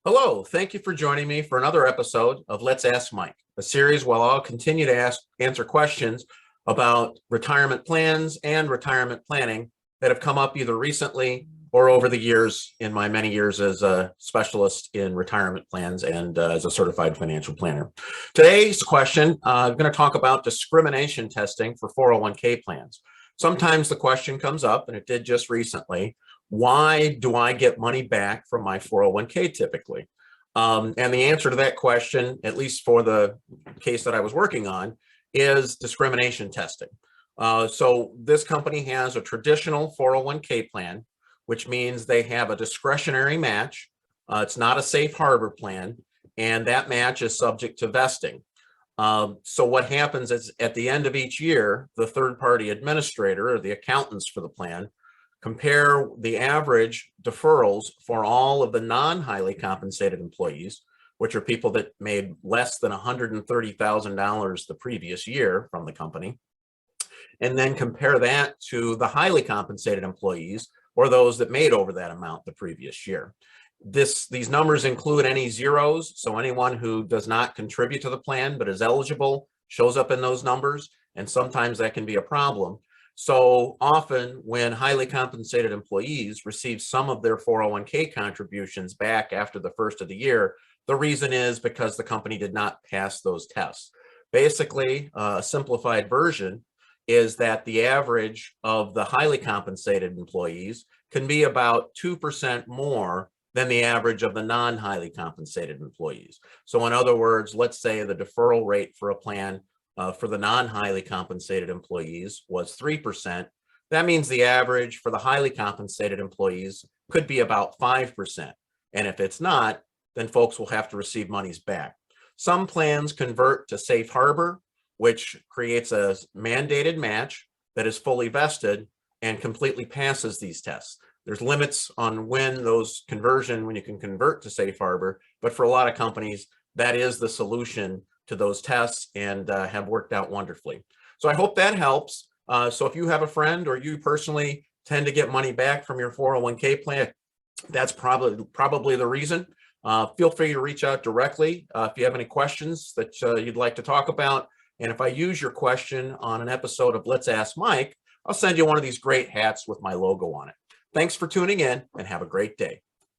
Hello, thank you for joining me for another episode of Let's Ask Mike, a series where I'll continue to answer questions about retirement plans and retirement planning that have come up either recently or over the years in my many years as a specialist in retirement plans and as a certified financial planner. Today's question, I'm going to talk about discrimination testing for 401k plans. Sometimes the question comes up, and it did just recently, why do I get money back from my 401k typically? And the answer to that question, at least for the case that I was working on, is discrimination testing. So this company has a traditional 401k plan, which means they have a discretionary match. It's not a safe harbor plan, and that match is subject to vesting. So what happens is at the end of each year, the third-party administrator or the accountants for the plan compare the average deferrals for all of the non-highly compensated employees, which are people that made less than $130,000 the previous year from the company, and then compare that to the highly compensated employees or those that made over that amount the previous year. These numbers include any zeros, so anyone who does not contribute to the plan but is eligible shows up in those numbers, and sometimes that can be a problem. So often when highly compensated employees receive some of their 401k contributions back after the first of the year, the reason is because the company did not pass those tests. Basically, a simplified version is that the average of the highly compensated employees can be about 2% more than the average of the non-highly compensated employees. So in other words, let's say the deferral rate for a plan for the non-highly compensated employees was 3%. That means the average for the highly compensated employees could be about 5%. And if it's not, then folks will have to receive monies back. Some plans convert to safe harbor, which creates a mandated match that is fully vested and completely passes these tests. There's limits on when you can convert to safe harbor, but for a lot of companies, that is the solution to those tests and have worked out wonderfully. So I hope that helps. So if you have a friend or you personally tend to get money back from your 401k plan, that's probably the reason. Feel free to reach out directly if you have any questions that you'd like to talk about. And if I use your question on an episode of Let's Ask Mike, I'll send you one of these great hats with my logo on it. Thanks for tuning in and have a great day.